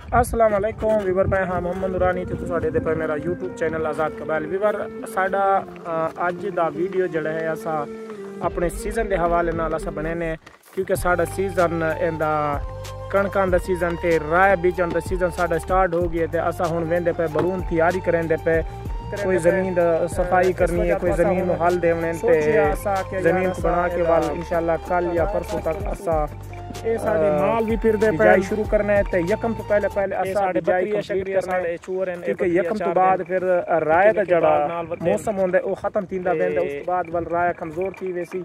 अस्सलाम वालेकुम वीवर मैं हाँ मोहम्मद नूरानी ते तुसाडे दे पे मेरा यूट्यूब चैनल आज़ाद कबाइल वीवर साडा अज दा वीडियो जड़ा है असा अपने सीजन दे हवाले नाल असा बनेने क्योंकि साडा सीजन इंदा कणकां दा सीजन ते राय बीजन दा सीजन साडा स्टार्ट हो गया ते असा हुण वेंदे पे बरून तैयारी करेंदे पे कोई ज़मीन सफाई करनी है कोई ज़मीन हल देवने ते ज़मीन को बना के वाल इंशाल्लाह कल या परसों तक असा माल भी फिर दे बिजाई शुरू करना है ते यकम तो पहले साडे बकरियां शकरियां साडे चूर हैं क्योंकि यकम तो बाद फिर राय दा जड़ा मौसम होंदा ओ खत्म थींदा वेंदा उस बाद वल राय कमजोर थी वैसी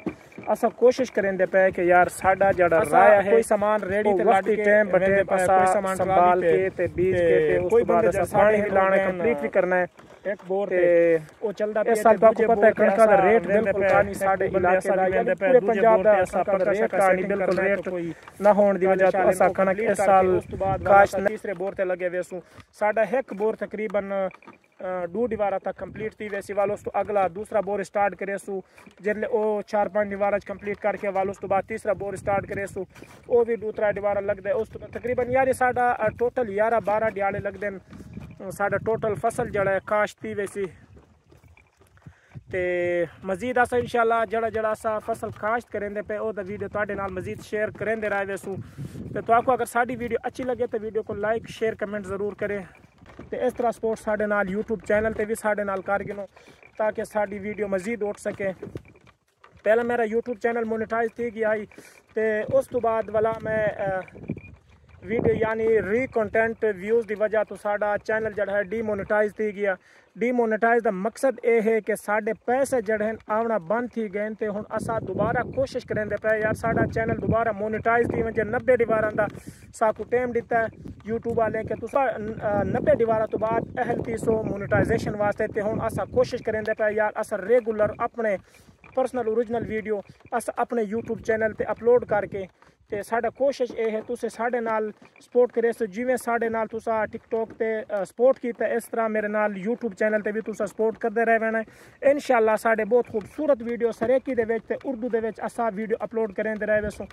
असा कोशिश करेंदे पे कि यार साडा जड़ा राय है कोई सामान रेडी ते लाडी टाइम बटे कोई सामान संभाल के ते बीज के ते उस बाद असा पानी हिलाना कंप्लीट भी करना है एक बोर ते ओ चलदा पे इस साल आपको पता है कणका दा रेट बिल्कुल कानी साडे इलाके दा या पूरे पंजाब दा असा पर रेट कानी बिल्कुल रेट ना होने दी वजह तो असा कणक इस साल काश तीसरे बोर ते लगे वेसू साडा एक बोर तकरीबन 2 दीवारा तक कंप्लीट थी वैसी वालों तो अगला दूसरा बोर स्टार्ट करे सू जिले ओ 4-5 दीवारा कंप्लीट करके वालों तो बाद तीसरा बोर स्टार्ट करे सू ओ भी 2-3 दीवारा लग दे उस तकरीबन यार साडा टोटल 11-12 दिहाड़े लग देन साडा टोटल फसल जड़ा है काश्ती वैसी ते मजीद असा इंशाल्लाह जड़ा जड़ा असा फसल काश्त करेंदे पे ओदा वीडियो तुहाडे नाल मजीद शेयर करेंदे रहे वैसू ते तुहाको अगर साडी वीडियो अच्छी लगे तो वीडियो को लाइक शेयर कमेंट ज़रूर करें ते इस तरह सपोर्ट साडे नाल यूट्यूब चैनल ते भी साडे नाल कर गिनो ताकि साडी वीडियो मजीद उठ सके। पहले मेरा यूट्यूब चैनल मोनेटाइज थी गया ते उस तो बाद वाला मैं वीडियो यानी री कंटेंट व्यूज़ की वजह तो साडा चैनल जड़ा है डीमोनेटाइज थी गया। डीमोनेटाइज का मकसद ये है कि साडे पैसे जड़े हैं आवना बंद थी गए ते हुण असा दोबारा कोशिश करेंदे पे यार साडा चैनल दोबारा मोनेटाइज थी वजे 90 दीवारां दा साकू टाइम दिता है यूट्यूब वाले के तुसा 90 दीवारां तो बाद अहल थी सो मोनेटाइजेशन वास्ते ते हुण असा कोशिश करेंदे पे यार असा रेगुलर अपने पर्सनल ओरिजिनल वीडियो असा अपने यूट्यूब चैनल पे अपलोड करके ते साडा कोशिश ये है तुसे साडे नाल सपोर्ट करे सो जिवें साडे नाल तुसा टिकटॉक ते सपोर्ट कीता इस तरह मेरे नाल यूट्यूब चैनल ते भी तुसा सपोर्ट करदे रहना इंशाल्लाह साडे बहुत खूबसूरत वीडियो सरेकी दे विच ते उर्दू दे विच असा वीडियो अपलोड करेंदे रहे सो।